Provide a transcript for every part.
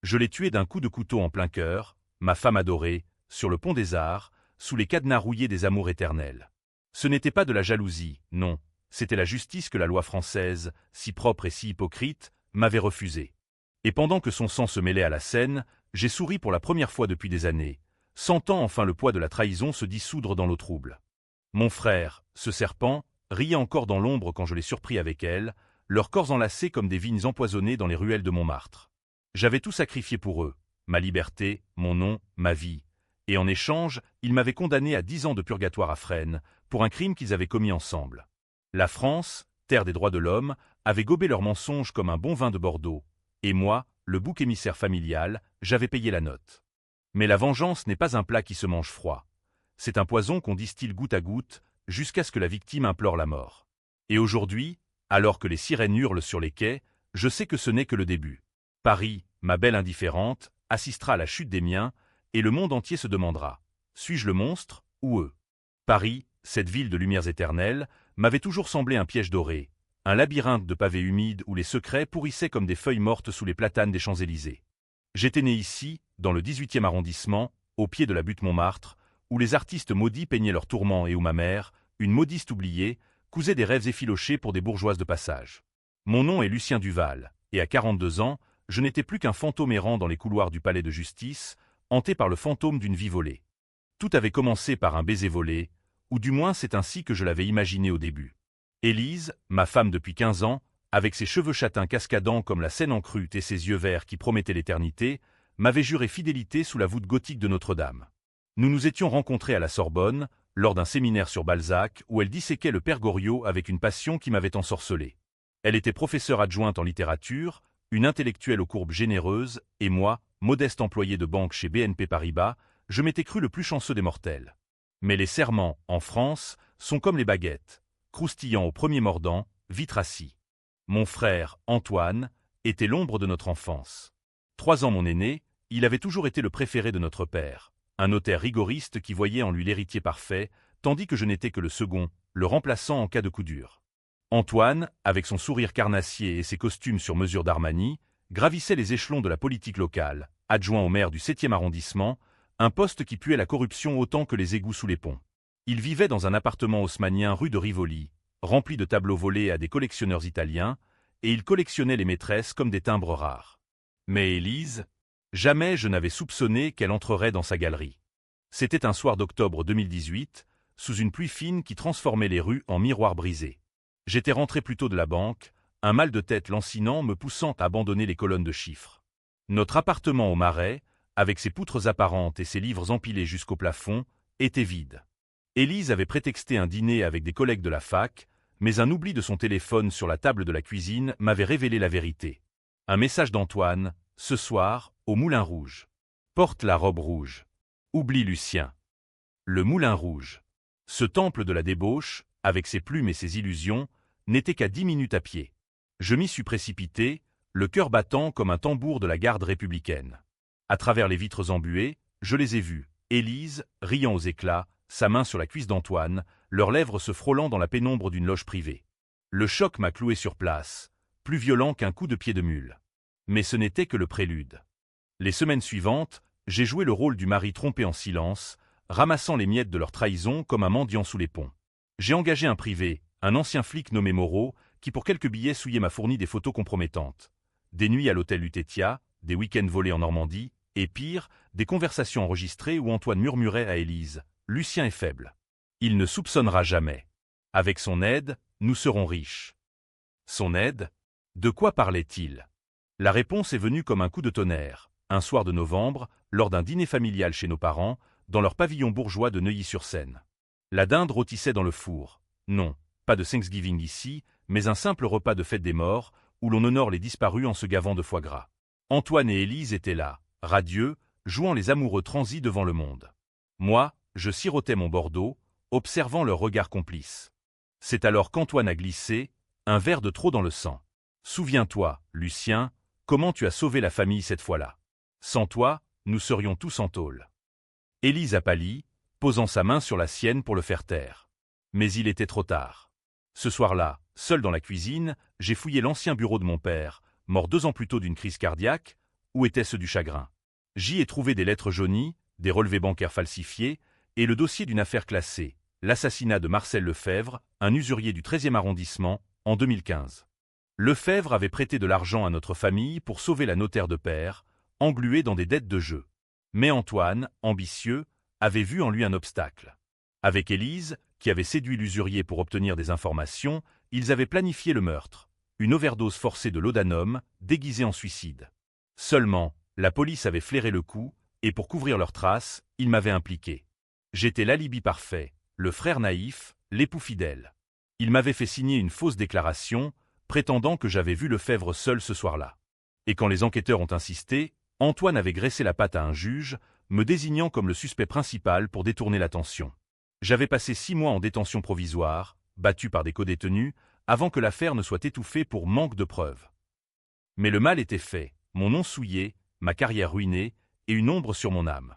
Je l'ai tuée d'un coup de couteau en plein cœur, ma femme adorée, sur le pont des Arts, sous les cadenas rouillés des amours éternels. Ce n'était pas de la jalousie, non, c'était la justice que la loi française, si propre et si hypocrite, m'avait refusée. Et pendant que son sang se mêlait à la Seine, j'ai souri pour la première fois depuis des années, sentant enfin le poids de la trahison se dissoudre dans l'eau trouble. Mon frère, ce serpent, riait encore dans l'ombre quand je l'ai surpris avec elle, leurs corps enlacés comme des vignes empoisonnées dans les ruelles de Montmartre. J'avais tout sacrifié pour eux, ma liberté, mon nom, ma vie. Et en échange, ils m'avaient condamné à 10 ans de purgatoire à Fresnes, pour un crime qu'ils avaient commis ensemble. La France, terre des droits de l'homme, avait gobé leurs mensonges comme un bon vin de Bordeaux, et moi, le bouc émissaire familial, j'avais payé la note. Mais la vengeance n'est pas un plat qui se mange froid. C'est un poison qu'on distille goutte à goutte, jusqu'à ce que la victime implore la mort. Et aujourd'hui, alors que les sirènes hurlent sur les quais, je sais que ce n'est que le début. Paris, ma belle indifférente, assistera à la chute des miens, et le monde entier se demandera, suis-je le monstre, ou eux? Paris, cette ville de lumières éternelles, m'avait toujours semblé un piège doré, un labyrinthe de pavés humides où les secrets pourrissaient comme des feuilles mortes sous les platanes des Champs-Élysées. J'étais né ici, dans le 18e arrondissement, au pied de la butte Montmartre, où les artistes maudits peignaient leurs tourments et où ma mère, une modiste oubliée, cousait des rêves effilochés pour des bourgeoises de passage. Mon nom est Lucien Duval, et à 42 ans, je n'étais plus qu'un fantôme errant dans les couloirs du palais de justice, hanté par le fantôme d'une vie volée. Tout avait commencé par un baiser volé, ou du moins c'est ainsi que je l'avais imaginé au début. Élise, ma femme depuis 15 ans, avec ses cheveux châtains cascadants comme la Seine en crue et ses yeux verts qui promettaient l'éternité, m'avait juré fidélité sous la voûte gothique de Notre-Dame. Nous nous étions rencontrés à la Sorbonne, lors d'un séminaire sur Balzac, où elle disséquait le père Goriot avec une passion qui m'avait ensorcelé. Elle était professeure adjointe en littérature, une intellectuelle aux courbes généreuses, et moi, modeste employé de banque chez BNP Paribas, je m'étais cru le plus chanceux des mortels. Mais les serments, en France, sont comme les baguettes, croustillant au premier mordant, vite rassis. Mon frère, Antoine, était l'ombre de notre enfance. 3 ans mon aîné, il avait toujours été le préféré de notre père, un notaire rigoriste qui voyait en lui l'héritier parfait, tandis que je n'étais que le second, le remplaçant en cas de coup dur. Antoine, avec son sourire carnassier et ses costumes sur mesure d'Armani, gravissait les échelons de la politique locale, adjoint au maire du 7e arrondissement, un poste qui puait la corruption autant que les égouts sous les ponts. Il vivait dans un appartement haussmannien rue de Rivoli, rempli de tableaux volés à des collectionneurs italiens, et il collectionnait les maîtresses comme des timbres rares. Mais Élise, jamais je n'avais soupçonné qu'elle entrerait dans sa galerie. C'était un soir d'octobre 2018, sous une pluie fine qui transformait les rues en miroirs brisés. J'étais rentré plus tôt de la banque, un mal de tête lancinant me poussant à abandonner les colonnes de chiffres. Notre appartement au Marais, avec ses poutres apparentes et ses livres empilés jusqu'au plafond, était vide. Élise avait prétexté un dîner avec des collègues de la fac, mais un oubli de son téléphone sur la table de la cuisine m'avait révélé la vérité. Un message d'Antoine, ce soir, au Moulin Rouge. Porte la robe rouge. Oublie Lucien. Le Moulin Rouge. Ce temple de la débauche, avec ses plumes et ses illusions, n'était qu'à 10 minutes à pied. Je m'y suis précipité, le cœur battant comme un tambour de la garde républicaine. À travers les vitres embuées, je les ai vus, Élise, riant aux éclats, sa main sur la cuisse d'Antoine, leurs lèvres se frôlant dans la pénombre d'une loge privée. Le choc m'a cloué sur place, plus violent qu'un coup de pied de mule. Mais ce n'était que le prélude. Les semaines suivantes, j'ai joué le rôle du mari trompé en silence, ramassant les miettes de leur trahison comme un mendiant sous les ponts. J'ai engagé un privé, un ancien flic nommé Moreau, qui pour quelques billets souillait m'a fourni des photos compromettantes. Des nuits à l'hôtel Lutetia, des week-ends volés en Normandie, et pire, des conversations enregistrées où Antoine murmurait à Élise « Lucien est faible. Il ne soupçonnera jamais. Avec son aide, nous serons riches. » Son aide? De quoi parlait-il? La réponse est venue comme un coup de tonnerre, un soir de novembre, lors d'un dîner familial chez nos parents, dans leur pavillon bourgeois de Neuilly-sur-Seine. La dinde rôtissait dans le four. Non, pas de Thanksgiving ici, mais un simple repas de fête des morts, où l'on honore les disparus en se gavant de foie gras. Antoine et Élise étaient là, radieux, jouant les amoureux transis devant le monde. Moi, je sirotais mon Bordeaux, observant leur regard complice. C'est alors qu'Antoine a glissé, un verre de trop dans le sang. Souviens-toi, Lucien, comment tu as sauvé la famille cette fois-là. Sans toi, nous serions tous en tôle. Élise a pâli, posant sa main sur la sienne pour le faire taire. Mais il était trop tard. Ce soir-là, seul dans la cuisine, j'ai fouillé l'ancien bureau de mon père, mort 2 ans plus tôt d'une crise cardiaque, où étaient ceux du chagrin? J'y ai trouvé des lettres jaunies, des relevés bancaires falsifiés, et le dossier d'une affaire classée, l'assassinat de Marcel Lefebvre, un usurier du 13e arrondissement, en 2015. Lefebvre avait prêté de l'argent à notre famille pour sauver la notaire de père, engluée dans des dettes de jeu. Mais Antoine, ambitieux, avait vu en lui un obstacle. Avec Élise, qui avait séduit l'usurier pour obtenir des informations, ils avaient planifié le meurtre, une overdose forcée de laudanum, déguisée en suicide. Seulement, la police avait flairé le coup, et pour couvrir leurs traces, ils m'avaient impliqué. J'étais l'alibi parfait, le frère naïf, l'époux fidèle. Ils m'avaient fait signer une fausse déclaration, prétendant que j'avais vu Lefebvre seul ce soir-là. Et quand les enquêteurs ont insisté, Antoine avait graissé la patte à un juge, me désignant comme le suspect principal pour détourner l'attention. J'avais passé 6 mois en détention provisoire, battu par des codétenus, avant que l'affaire ne soit étouffée pour manque de preuves. Mais le mal était fait, mon nom souillé, ma carrière ruinée, et une ombre sur mon âme.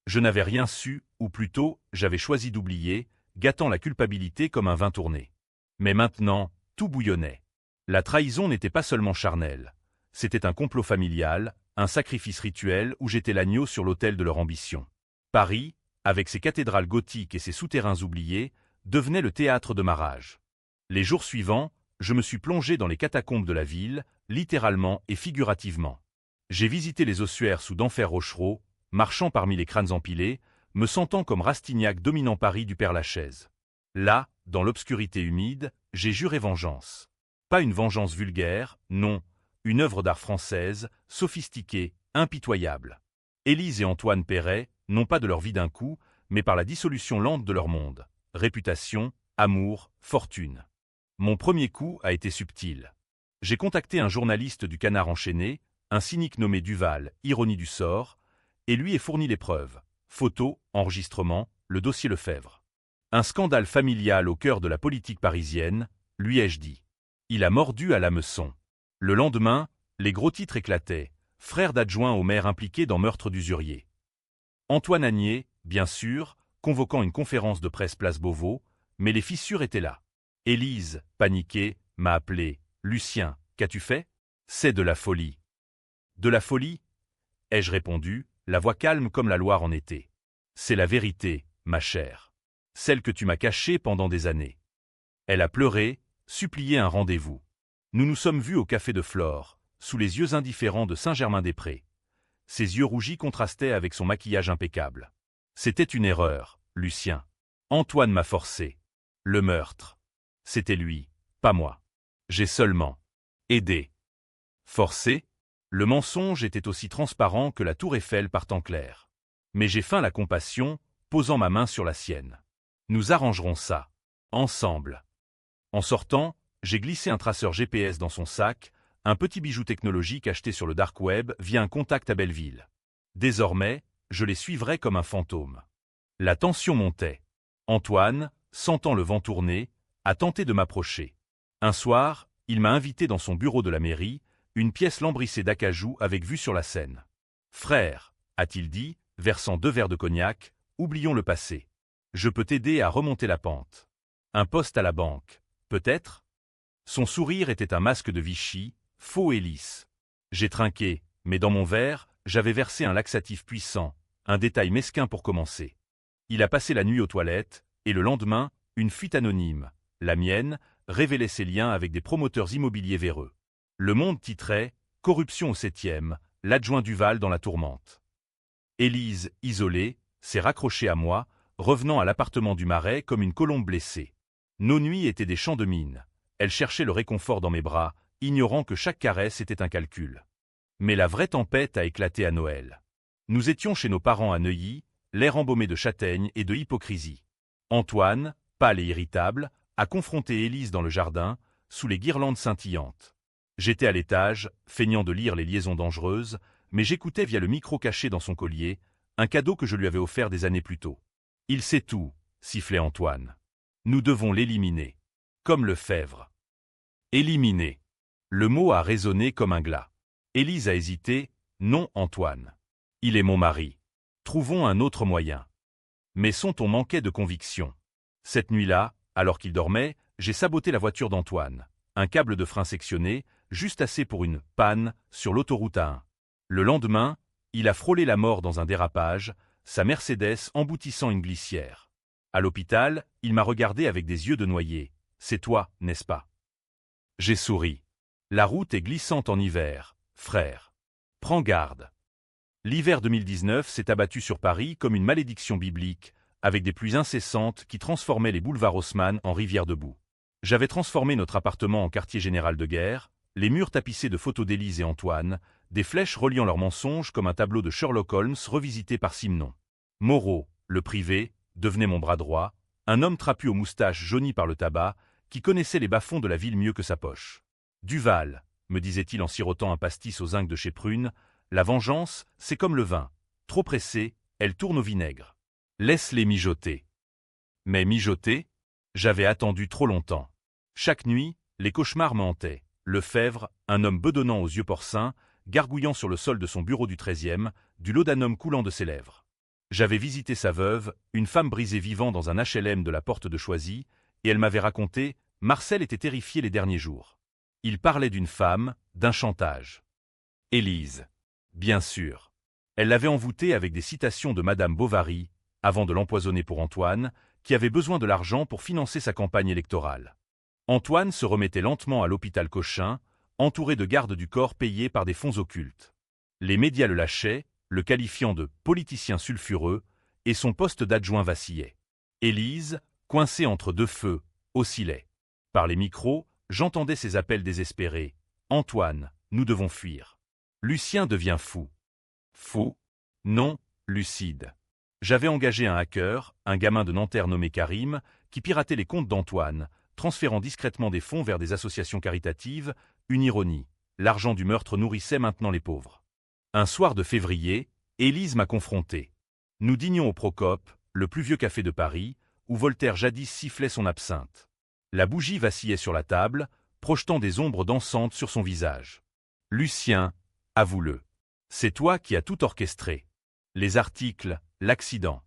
Je n'avais rien su, ou plutôt, j'avais choisi d'oublier, gâtant la culpabilité comme un vin tourné. Mais maintenant, tout bouillonnait. La trahison n'était pas seulement charnelle. C'était un complot familial, un sacrifice rituel où j'étais l'agneau sur l'autel de leur ambition. Paris, avec ses cathédrales gothiques et ses souterrains oubliés, devenait le théâtre de ma rage. Les jours suivants, je me suis plongé dans les catacombes de la ville, littéralement et figurativement. J'ai visité les ossuaires sous d'Enfer Rochereau, marchant parmi les crânes empilés, me sentant comme Rastignac dominant Paris du Père-Lachaise. Là, dans l'obscurité humide, j'ai juré vengeance. Pas une vengeance vulgaire, non, une œuvre d'art française, sophistiquée, impitoyable. Élise et Antoine pairaient, non pas de leur vie d'un coup, mais par la dissolution lente de leur monde. Réputation, amour, fortune. Mon premier coup a été subtil. J'ai contacté un journaliste du Canard enchaîné, un cynique nommé Duval, ironie du sort, et lui ai fourni les preuves. Photos, enregistrements, le dossier Lefebvre. Un scandale familial au cœur de la politique parisienne, lui ai-je dit. Il a mordu à l'hameçon. Le lendemain, les gros titres éclataient. Frère d'adjoint au maire impliqué dans meurtre d'usurier. Antoine Agnier, bien sûr, convoquant une conférence de presse place Beauvau, mais les fissures étaient là. Élise, paniquée, m'a appelé. « Lucien, qu'as-tu fait ?»« C'est de la folie. »« De la folie ?» ai-je répondu, la voix calme comme la Loire en été. « C'est la vérité, ma chère. Celle que tu m'as cachée pendant des années. » Elle a pleuré, supplié un rendez-vous. Nous nous sommes vus au café de Flore, sous les yeux indifférents de Saint-Germain-des-Prés. Ses yeux rougis contrastaient avec son maquillage impeccable. C'était une erreur, Lucien. Antoine m'a forcé. Le meurtre. C'était lui, pas moi. J'ai seulement aidé. Forcé? Le mensonge était aussi transparent que la tour Eiffel par temps clair. Mais j'ai feint la compassion, posant ma main sur la sienne. Nous arrangerons ça. Ensemble. En sortant, j'ai glissé un traceur GPS dans son sac, un petit bijou technologique acheté sur le dark web via un contact à Belleville. Désormais, je les suivrais comme un fantôme. La tension montait. Antoine, sentant le vent tourner, a tenté de m'approcher. Un soir, il m'a invité dans son bureau de la mairie, une pièce lambrissée d'acajou avec vue sur la Seine. « Frère, a-t-il dit, versant 2 verres de cognac, oublions le passé. Je peux t'aider à remonter la pente. Un poste à la banque, peut-être ?» Son sourire était un masque de Vichy, faux et lisse. J'ai trinqué, mais dans mon verre, j'avais versé un laxatif puissant, un détail mesquin pour commencer. Il a passé la nuit aux toilettes, et le lendemain, une fuite anonyme, la mienne, révélait ses liens avec des promoteurs immobiliers véreux. Le Monde titrait « Corruption au 7e, l'adjoint Duval dans la tourmente ». Élise, isolée, s'est raccrochée à moi, revenant à l'appartement du Marais comme une colombe blessée. Nos nuits étaient des champs de mine. Elle cherchait le réconfort dans mes bras, ignorant que chaque caresse était un calcul. Mais la vraie tempête a éclaté à Noël. Nous étions chez nos parents à Neuilly, l'air embaumé de châtaigne et de hypocrisie. Antoine, pâle et irritable, a confronté Élise dans le jardin, sous les guirlandes scintillantes. J'étais à l'étage, feignant de lire les liaisons dangereuses, mais j'écoutais via le micro caché dans son collier, un cadeau que je lui avais offert des années plus tôt. « Il sait tout », sifflait Antoine. « Nous devons l'éliminer. Comme Lefebvre. » Éliminer. Le mot a résonné comme un glas. Élise a hésité. « Non, Antoine. Il est mon mari. Trouvons un autre moyen. » Mais son ton manquait de conviction. Cette nuit-là, alors qu'il dormait, j'ai saboté la voiture d'Antoine. Un câble de frein sectionné, juste assez pour une panne sur l'autoroute A1. Le lendemain, il a frôlé la mort dans un dérapage, sa Mercedes emboutissant une glissière. À l'hôpital, il m'a regardé avec des yeux de noyé. « C'est toi, n'est-ce pas ?» J'ai souri. « La route est glissante en hiver, frère. Prends garde. » L'hiver 2019 s'est abattu sur Paris comme une malédiction biblique, avec des pluies incessantes qui transformaient les boulevards Haussmann en rivières de boue. J'avais transformé notre appartement en quartier général de guerre, les murs tapissés de photos d'Élise et Antoine, des flèches reliant leurs mensonges comme un tableau de Sherlock Holmes revisité par Simenon. Moreau, le privé, devenait mon bras droit, un homme trapu aux moustaches jaunies par le tabac, qui connaissait les bas-fonds de la ville mieux que sa poche. Duval, me disait-il en sirotant un pastis au zinc de chez Prune, la vengeance, c'est comme le vin. Trop pressée, elle tourne au vinaigre. Laisse-les mijoter. Mais mijoter? J'avais attendu trop longtemps. Chaque nuit, les cauchemars me hantaient. Lefebvre, un homme bedonnant aux yeux porcins, gargouillant sur le sol de son bureau du 13e, du laudanum coulant de ses lèvres. J'avais visité sa veuve, une femme brisée vivant dans un HLM de la porte de Choisy, et elle m'avait raconté, Marcel était terrifié les derniers jours. Il parlait d'une femme, d'un chantage. Élise. Bien sûr. Elle l'avait envoûté avec des citations de Madame Bovary, avant de l'empoisonner pour Antoine, qui avait besoin de l'argent pour financer sa campagne électorale. Antoine se remettait lentement à l'hôpital Cochin, entouré de gardes du corps payés par des fonds occultes. Les médias le lâchaient, le qualifiant de « politicien sulfureux », et son poste d'adjoint vacillait. Élise, coincée entre deux feux, oscillait. Par les micros, j'entendais ses appels désespérés. « Antoine, nous devons fuir. » Lucien devient fou. Fou? Non, lucide. J'avais engagé un hacker, un gamin de Nanterre nommé Karim, qui piratait les comptes d'Antoine, transférant discrètement des fonds vers des associations caritatives, une ironie. L'argent du meurtre nourrissait maintenant les pauvres. Un soir de février, Élise m'a confronté. Nous dînions au Procope, le plus vieux café de Paris, où Voltaire jadis sifflait son absinthe. La bougie vacillait sur la table, projetant des ombres dansantes sur son visage. « Lucien, avoue-le. C'est toi qui as tout orchestré. Les articles, l'accident. »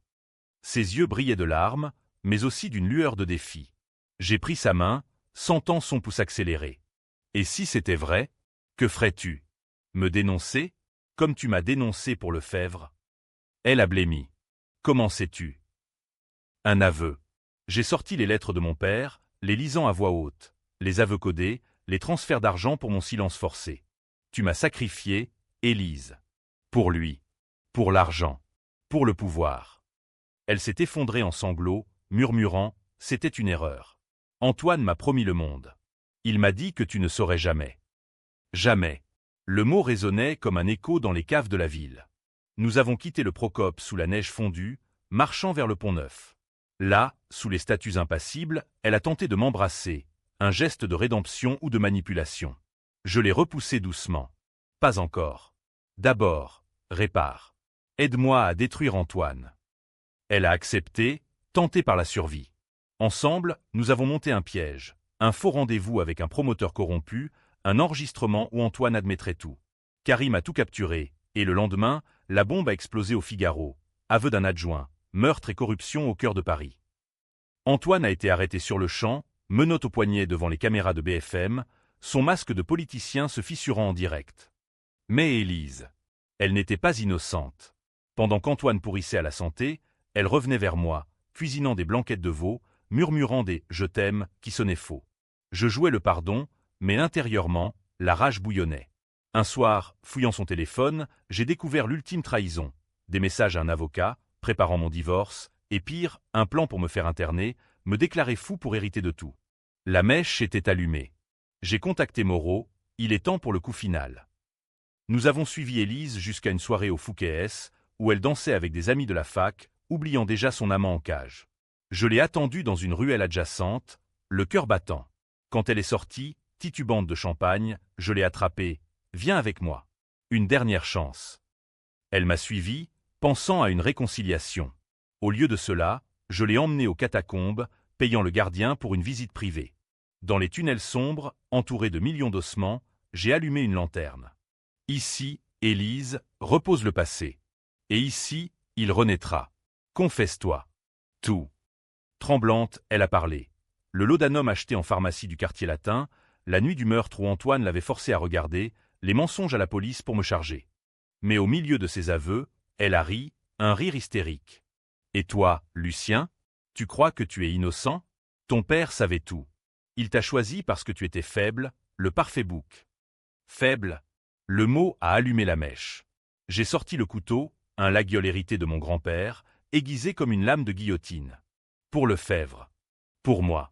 Ses yeux brillaient de larmes, mais aussi d'une lueur de défi. J'ai pris sa main, sentant son pouce accéléré. « Et si c'était vrai, que ferais-tu? Me dénoncer, comme tu m'as dénoncé pour Lefebvre ?» Elle a blêmi. « Comment sais-tu? » Un aveu. J'ai sorti les lettres de mon père, les lisant à voix haute, les aveux codés, les transferts d'argent pour mon silence forcé. Tu m'as sacrifié, Élise. Pour lui. Pour l'argent. Pour le pouvoir. Elle s'est effondrée en sanglots, murmurant, c'était une erreur. Antoine m'a promis le monde. Il m'a dit que tu ne saurais jamais. Jamais. Le mot résonnait comme un écho dans les caves de la ville. Nous avons quitté le Procope sous la neige fondue, marchant vers le Pont-Neuf. Là, sous les statues impassibles, elle a tenté de m'embrasser, un geste de rédemption ou de manipulation. Je l'ai repoussé doucement. Pas encore. D'abord, répare. Aide-moi à détruire Antoine. Elle a accepté, tentée par la survie. Ensemble, nous avons monté un piège, un faux rendez-vous avec un promoteur corrompu, un enregistrement où Antoine admettrait tout. Karim a tout capturé, et le lendemain, la bombe a explosé au Figaro. Aveu d'un adjoint, meurtre et corruption au cœur de Paris. Antoine a été arrêté sur le champ, menottes au poignet devant les caméras de BFM, son masque de politicien se fissurant en direct. Mais Élise, elle n'était pas innocente. Pendant qu'Antoine pourrissait à la santé, elle revenait vers moi, cuisinant des blanquettes de veau, murmurant des « je t'aime » qui sonnaient faux. Je jouais le pardon, mais intérieurement, la rage bouillonnait. Un soir, fouillant son téléphone, j'ai découvert l'ultime trahison. Des messages à un avocat, préparant mon divorce, et pire, un plan pour me faire interner, me déclarer fou pour hériter de tout. La mèche était allumée. J'ai contacté Moreau, il est temps pour le coup final. Nous avons suivi Élise jusqu'à une soirée au Fouquet-S, où elle dansait avec des amis de la fac, oubliant déjà son amant en cage. Je l'ai attendue dans une ruelle adjacente, le cœur battant. Quand elle est sortie, titubante de champagne, je l'ai attrapée. « Viens avec moi. Une dernière chance. » Elle m'a suivi, pensant à une réconciliation. Au lieu de cela, je l'ai emmenée aux catacombes, payant le gardien pour une visite privée. Dans les tunnels sombres, entourés de millions d'ossements, j'ai allumé une lanterne. Ici, Élise, repose le passé. Et ici, il renaîtra. Confesse-toi. Tout. Tremblante, elle a parlé. Le laudanum acheté en pharmacie du quartier latin, la nuit du meurtre où Antoine l'avait forcé à regarder, les mensonges à la police pour me charger. Mais au milieu de ses aveux, elle a ri, un rire hystérique. Et toi, Lucien, tu crois que tu es innocent? Ton père savait tout. Il t'a choisi parce que tu étais faible, le parfait bouc. Faible? Le mot a allumé la mèche. J'ai sorti le couteau, un laguiole hérité de mon grand-père, aiguisé comme une lame de guillotine. Pour Lefebvre. Pour moi.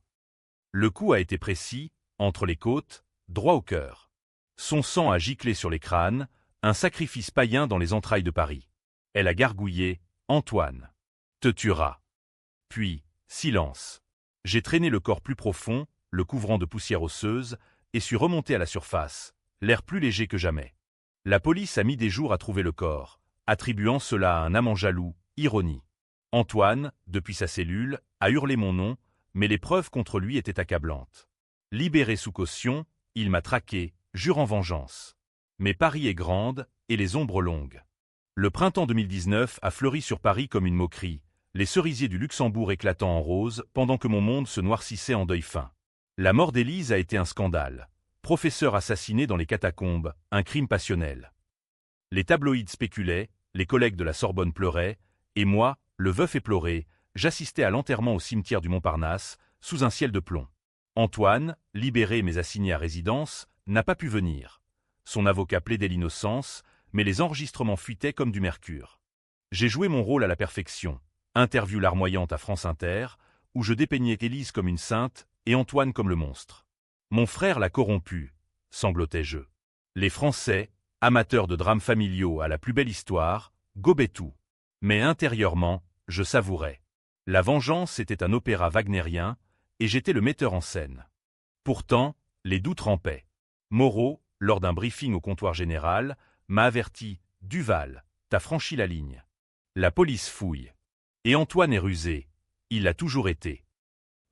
Le coup a été précis, entre les côtes, droit au cœur. Son sang a giclé sur les crânes, un sacrifice païen dans les entrailles de Paris. Elle a gargouillé, Antoine te tuera. Puis, silence. J'ai traîné le corps plus profond, le couvrant de poussière osseuse, et suis remonté à la surface, l'air plus léger que jamais. La police a mis des jours à trouver le corps, attribuant cela à un amant jaloux, ironie. Antoine, depuis sa cellule, a hurlé mon nom, mais les preuves contre lui étaient accablantes. Libéré sous caution, il m'a traqué, jurant vengeance. Mais Paris est grande, et les ombres longues. Le printemps 2019 a fleuri sur Paris comme une moquerie, les cerisiers du Luxembourg éclatant en rose pendant que mon monde se noircissait en deuil fin. La mort d'Élise a été un scandale. Professeur assassiné dans les catacombes, un crime passionnel. Les tabloïds spéculaient, les collègues de la Sorbonne pleuraient, et moi, le veuf éploré, j'assistais à l'enterrement au cimetière du Montparnasse, sous un ciel de plomb. Antoine, libéré mais assigné à résidence, n'a pas pu venir. Son avocat plaidait l'innocence, mais les enregistrements fuitaient comme du mercure. J'ai joué mon rôle à la perfection. Interview larmoyante à France Inter, où je dépeignais Élise comme une sainte et Antoine comme le monstre. Mon frère l'a corrompu, sanglotais-je. Les Français, amateurs de drames familiaux à la plus belle histoire, gobaient tout. Mais intérieurement, je savourais. La vengeance était un opéra wagnérien, et j'étais le metteur en scène. Pourtant, les doutes rampaient. Moreau, lors d'un briefing au comptoir général, m'a averti « Duval, t'as franchi la ligne. La police fouille. Et Antoine est rusé. Il l'a toujours été. »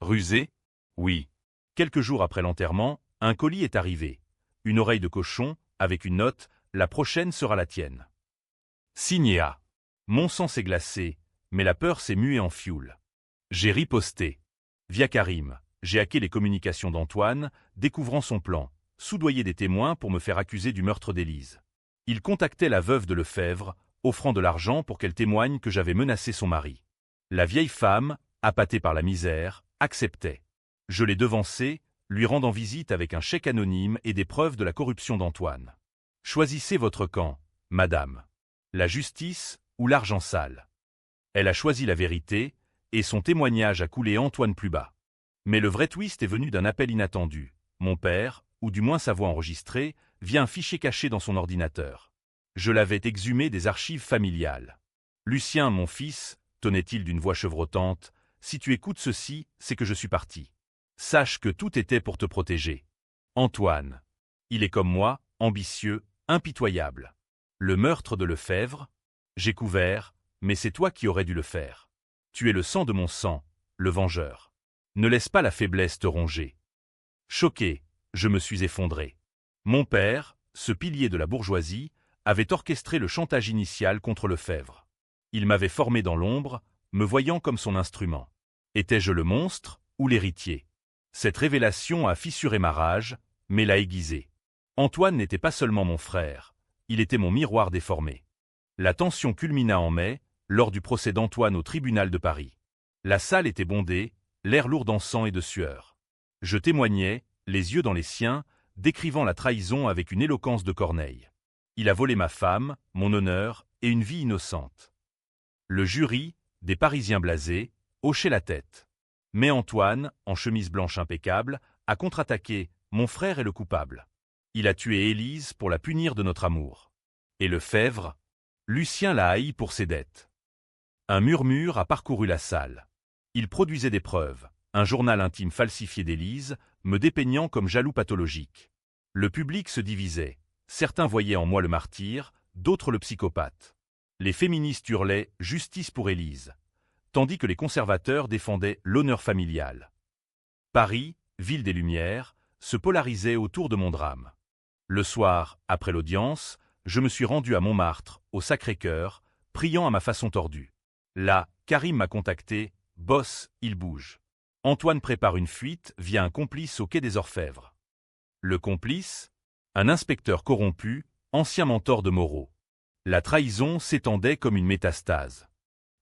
Rusé? Oui. Quelques jours après l'enterrement, un colis est arrivé. Une oreille de cochon, avec une note « La prochaine sera la tienne. » Signé A. Mon sang s'est glacé, mais la peur s'est muée en fioul. J'ai riposté. Via Karim, j'ai hacké les communications d'Antoine, découvrant son plan, soudoyer des témoins pour me faire accuser du meurtre d'Élise. Il contactait la veuve de Lefebvre, offrant de l'argent pour qu'elle témoigne que j'avais menacé son mari. La vieille femme, appâtée par la misère, acceptait. Je l'ai devancée, lui rendant visite avec un chèque anonyme et des preuves de la corruption d'Antoine. Choisissez votre camp, madame. La justice ou l'argent sale. Elle a choisi la vérité, et son témoignage a coulé Antoine plus bas. Mais le vrai twist est venu d'un appel inattendu. Mon père, ou du moins sa voix enregistrée, via un fichier caché dans son ordinateur. Je l'avais exhumé des archives familiales. Lucien, mon fils, tenait-il d'une voix chevrotante, si tu écoutes ceci, c'est que je suis parti. Sache que tout était pour te protéger. Antoine. Il est comme moi, ambitieux, impitoyable. Le meurtre de Lefebvre? J'ai couvert, mais c'est toi qui aurais dû le faire. Tu es le sang de mon sang, le vengeur. Ne laisse pas la faiblesse te ronger. Choqué, je me suis effondré. Mon père, ce pilier de la bourgeoisie, avait orchestré le chantage initial contre Lefebvre. Il m'avait formé dans l'ombre, me voyant comme son instrument. Étais-je le monstre ou l'héritier? Cette révélation a fissuré ma rage, mais l'a aiguisée. Antoine n'était pas seulement mon frère, il était mon miroir déformé. La tension culmina en mai, lors du procès d'Antoine au tribunal de Paris. La salle était bondée, l'air lourd d'encens et de sueur. Je témoignais, les yeux dans les siens, décrivant la trahison avec une éloquence de Corneille. Il a volé ma femme, mon honneur et une vie innocente. Le jury, des Parisiens blasés, hochait la tête. Mais Antoine, en chemise blanche impeccable, a contre-attaqué « Mon frère est le coupable. Il a tué Élise pour la punir de notre amour. » Et Lefebvre? Lucien l'a haï pour ses dettes. Un murmure a parcouru la salle. Il produisait des preuves, un journal intime falsifié d'Élise, me dépeignant comme jaloux pathologique. Le public se divisait. Certains voyaient en moi le martyr, d'autres le psychopathe. Les féministes hurlaient « Justice pour Élise », tandis que les conservateurs défendaient l'honneur familial. Paris, ville des Lumières, se polarisait autour de mon drame. Le soir, après l'audience, je me suis rendu à Montmartre, au Sacré-Cœur, priant à ma façon tordue. Là, Karim m'a contacté, « Boss, il bouge. Antoine prépare une fuite via un complice au quai des Orfèvres. » Le complice? Un inspecteur corrompu, ancien mentor de Moreau. La trahison s'étendait comme une métastase.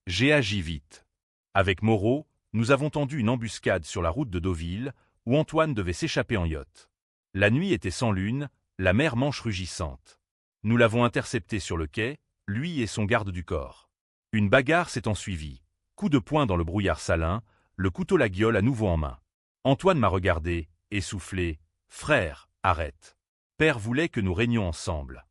J'ai agi vite. Avec Moreau, nous avons tendu une embuscade sur la route de Deauville, où Antoine devait s'échapper en yacht. La nuit était sans lune, la mer Manche rugissante. Nous l'avons intercepté sur le quai, lui et son garde du corps. Une bagarre s'est ensuivie. Coup de poing dans le brouillard salin, le couteau la guiole à nouveau en main. Antoine m'a regardé, essoufflé. « Frère, arrête. Père voulait que nous régnions ensemble. »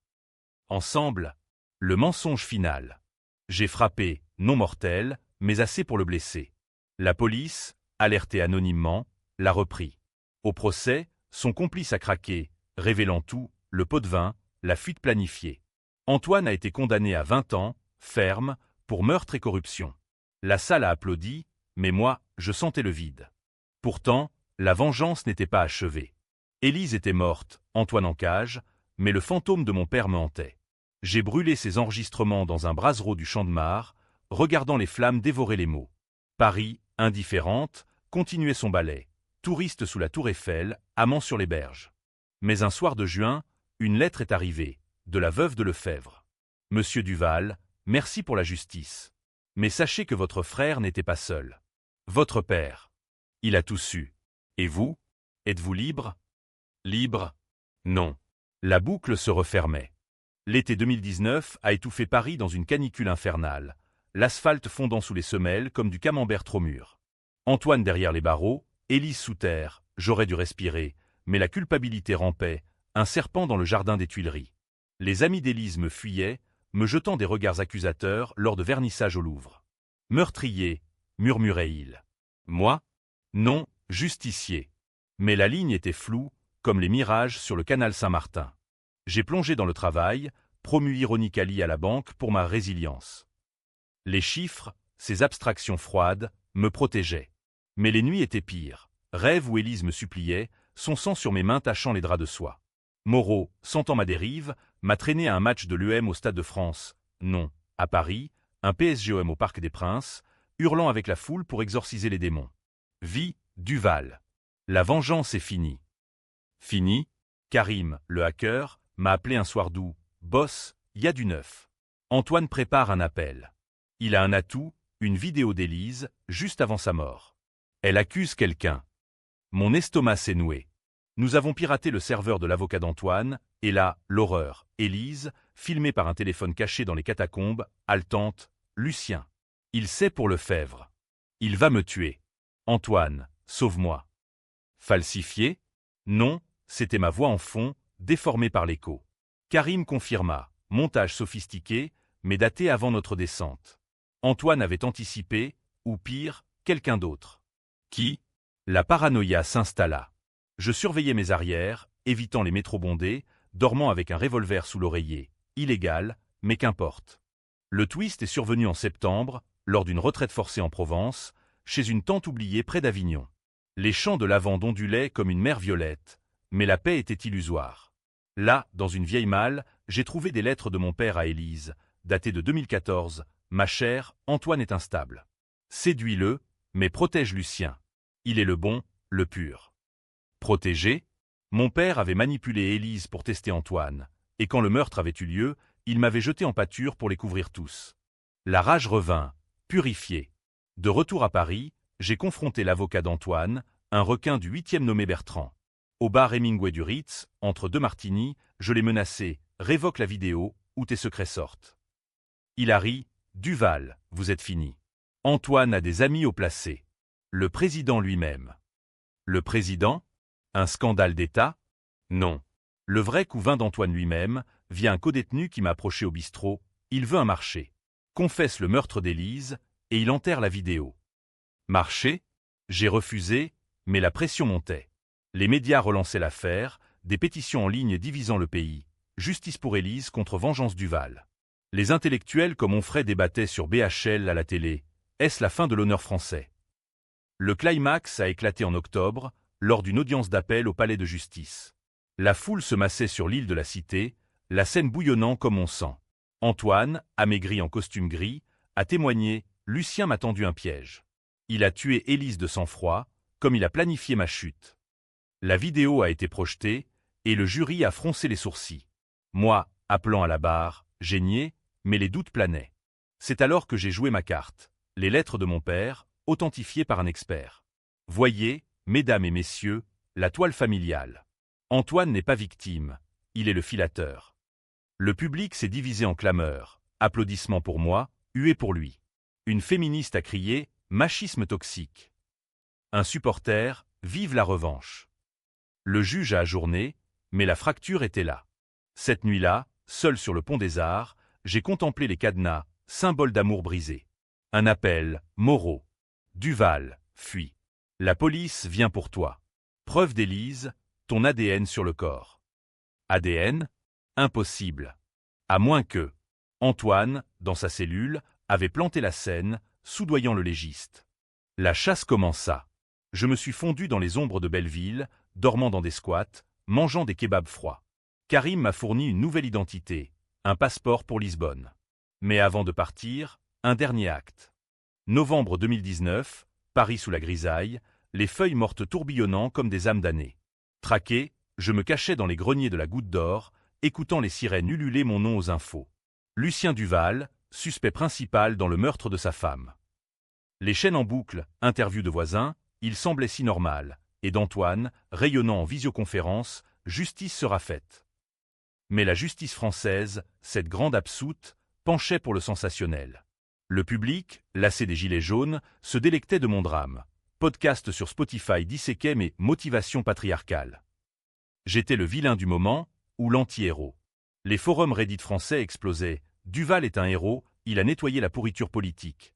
Ensemble, le mensonge final. J'ai frappé, non mortel, mais assez pour le blesser. La police, alertée anonymement, l'a repris. Au procès, son complice a craqué, révélant tout, le pot de vin, la fuite planifiée. Antoine a été condamné à 20 ans, ferme, pour meurtre et corruption. La salle a applaudi, mais moi, je sentais le vide. Pourtant, la vengeance n'était pas achevée. Élise était morte, Antoine en cage, mais le fantôme de mon père me hantait. J'ai brûlé ses enregistrements dans un brasero du Champ-de-Mars, regardant les flammes dévorer les mots. Paris, indifférente, continuait son ballet, touriste sous la tour Eiffel, amant sur les berges. Mais un soir de juin, une lettre est arrivée, de la veuve de Lefebvre. « Monsieur Duval, merci pour la justice. Mais sachez que votre frère n'était pas seul. Votre père. Il a tout su. Et vous? Êtes-vous libre? » Libre? Non. La boucle se refermait. L'été 2019 a étouffé Paris dans une canicule infernale, l'asphalte fondant sous les semelles comme du camembert trop mûr. Antoine derrière les barreaux, Élise sous terre, j'aurais dû respirer, mais la culpabilité rampait, un serpent dans le jardin des Tuileries. Les amis d'Élise me fuyaient, me jetant des regards accusateurs lors de vernissages au Louvre. « Meurtrier », murmurait-il. Moi? Non, justicier. Mais la ligne était floue, comme les mirages sur le canal Saint-Martin. J'ai plongé dans le travail, promu ironically à la banque pour ma résilience. Les chiffres, ces abstractions froides, me protégeaient. Mais les nuits étaient pires. Rêve où Élise me suppliait, son sang sur mes mains tachant les draps de soie. Moreau, sentant ma dérive, m'a traîné à un match de l'UM au Stade de France. Non, à Paris, un PSG-OM au Parc des Princes, hurlant avec la foule pour exorciser les démons. Vie, Duval. La vengeance est finie. Fini? Karim, le hacker, m'a appelé un soir doux. Boss, y a du neuf. Antoine prépare un appel. Il a un atout, une vidéo d'Élise, juste avant sa mort. Elle accuse quelqu'un. Mon estomac s'est noué. Nous avons piraté le serveur de l'avocat d'Antoine, et là, l'horreur. Élise, filmée par un téléphone caché dans les catacombes, haletante. Lucien. Il sait pour Lefebvre. Il va me tuer. Antoine, sauve-moi. Falsifié? Non, c'était ma voix en fond, déformée par l'écho. Karim confirma, montage sophistiqué, mais daté avant notre descente. Antoine avait anticipé, ou pire, quelqu'un d'autre. Qui? La paranoïa s'installa. Je surveillais mes arrières, évitant les métros bondés, dormant avec un revolver sous l'oreiller. Illégal, mais qu'importe. Le twist est survenu en septembre, lors d'une retraite forcée en Provence, chez une tante oubliée près d'Avignon. Les champs de lavande ondulaient comme une mer violette, mais la paix était illusoire. Là, dans une vieille malle, j'ai trouvé des lettres de mon père à Élise, datées de 2014. « Ma chère, Antoine est instable. Séduis-le, mais protège Lucien. Il est le bon, le pur. » Protégé? Mon père avait manipulé Élise pour tester Antoine, et quand le meurtre avait eu lieu, il m'avait jeté en pâture pour les couvrir tous. La rage revint, purifiée. De retour à Paris, j'ai confronté l'avocat d'Antoine, un requin du 8e nommé Bertrand. Au bar Hemingway du Ritz, entre deux martinis, je l'ai menacé, révoque la vidéo, ou tes secrets sortent. Il a ri, Duval, vous êtes fini. Antoine a des amis au placé. Le président lui-même. Le président? Un scandale d'État? Non. Le vrai couvain d'Antoine lui-même, via un codétenu qui m'a approché au bistrot, il veut un marché. Confesse le meurtre d'Élise, et il enterre la vidéo. Marché? J'ai refusé, mais la pression montait. Les médias relançaient l'affaire, des pétitions en ligne divisant le pays. Justice pour Élise contre vengeance Duval. Les intellectuels comme Onfray débattaient sur BHL à la télé. Est-ce la fin de l'honneur français? Le climax a éclaté en octobre, lors d'une audience d'appel au palais de justice. La foule se massait sur l'île de la Cité, la scène bouillonnant comme on sent. Antoine, amaigri en costume gris, a témoigné « Lucien m'a tendu un piège. Il a tué Élise de sang-froid, comme il a planifié ma chute. » La vidéo a été projetée, et le jury a froncé les sourcils. Moi, appelant à la barre, j'ai nié, mais les doutes planaient. C'est alors que j'ai joué ma carte. Les lettres de mon père, authentifiées par un expert. Voyez, mesdames et messieurs, la toile familiale. Antoine n'est pas victime, il est le filateur. Le public s'est divisé en clameurs, applaudissements pour moi, huées pour lui. Une féministe a crié « machisme toxique ». Un supporter « vive la revanche ». Le juge a ajourné, mais la fracture était là. Cette nuit-là, seul sur le pont des Arts, j'ai contemplé les cadenas, symboles d'amour brisé. Un appel, Moreau. Duval, fuis. La police vient pour toi. Preuve d'Élise, ton ADN sur le corps. ADN? Impossible. À moins que Antoine, dans sa cellule, avait planté la scène, soudoyant le légiste. La chasse commença. Je me suis fondu dans les ombres de Belleville, dormant dans des squats, mangeant des kebabs froids. Karim m'a fourni une nouvelle identité, un passeport pour Lisbonne. Mais avant de partir, un dernier acte. Novembre 2019, Paris sous la grisaille, les feuilles mortes tourbillonnant comme des âmes damnées. Traqué, je me cachais dans les greniers de la Goutte d'Or, écoutant les sirènes ululer mon nom aux infos. Lucien Duval, suspect principal dans le meurtre de sa femme. Les chaînes en boucle, interviews de voisins, il semblait si normal, et d'Antoine, rayonnant en visioconférence, justice sera faite. Mais la justice française, cette grande absoute, penchait pour le sensationnel. Le public, lassé des gilets jaunes, se délectait de mon drame. Podcast sur Spotify disséquait mes motivations patriarcales. J'étais le vilain du moment, ou l'anti-héros. Les forums Reddit français explosaient. Duval est un héros, il a nettoyé la pourriture politique.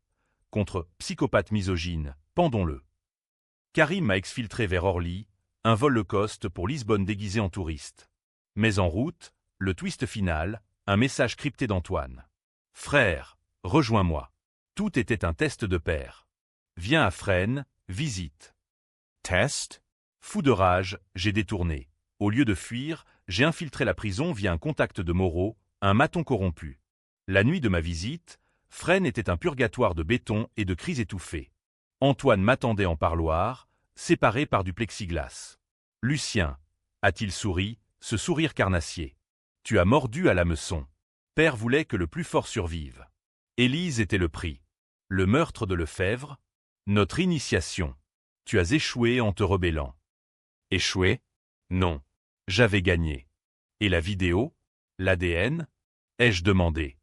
Contre psychopathe misogyne, pendons-le. Karim m'a exfiltré vers Orly, un vol low cost pour Lisbonne déguisé en touriste. Mais en route, le twist final, un message crypté d'Antoine. Frère, rejoins-moi. Tout était un test de pair. Viens à Fresnes, visite. Test? Fou de rage, j'ai détourné. Au lieu de fuir, j'ai infiltré la prison via un contact de Moreau, un maton corrompu. La nuit de ma visite, Fresnes était un purgatoire de béton et de cris étouffés. Antoine m'attendait en parloir, séparé par du plexiglas. Lucien, a-t-il souri, ce sourire carnassier. Tu as mordu à l'hameçon. Père voulait que le plus fort survive. Élise était le prix. Le meurtre de Lefebvre? Notre initiation. Tu as échoué en te rebellant. Échoué? Non. J'avais gagné. Et la vidéo? L'ADN? Ai-je demandé.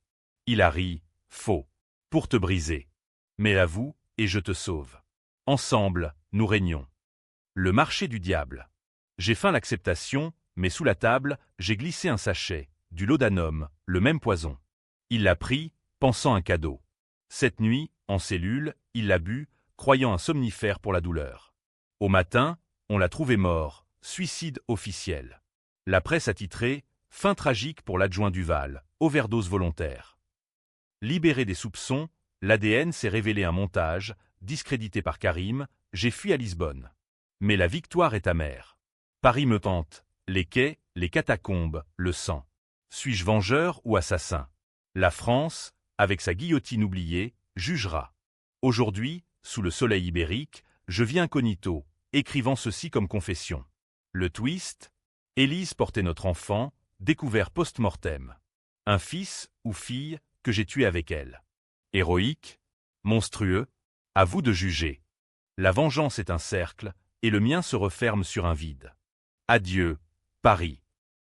Il a ri, faux. Pour te briser. Mais avoue, et je te sauve. Ensemble, nous régnons. Le marché du diable. J'ai feint l'acceptation, mais sous la table, j'ai glissé un sachet, du laudanum, le même poison. Il l'a pris, pensant un cadeau. Cette nuit, en cellule, il l'a bu, croyant un somnifère pour la douleur. Au matin, on l'a trouvé mort, suicide officiel. La presse a titré « Fin tragique pour l'adjoint Duval, overdose volontaire ». Libéré des soupçons, l'ADN s'est révélé un montage, discrédité par Karim, j'ai fui à Lisbonne. Mais la victoire est amère. Paris me tente, les quais, les catacombes, le sang. Suis-je vengeur ou assassin? La France, avec sa guillotine oubliée, jugera. Aujourd'hui, sous le soleil ibérique, je vis incognito, écrivant ceci comme confession. Le twist? Élise portait notre enfant, découvert post-mortem. Un fils ou fille que j'ai tué avec elle. Héroïque? Monstrueux? À vous de juger. La vengeance est un cercle, et le mien se referme sur un vide. Adieu, Paris.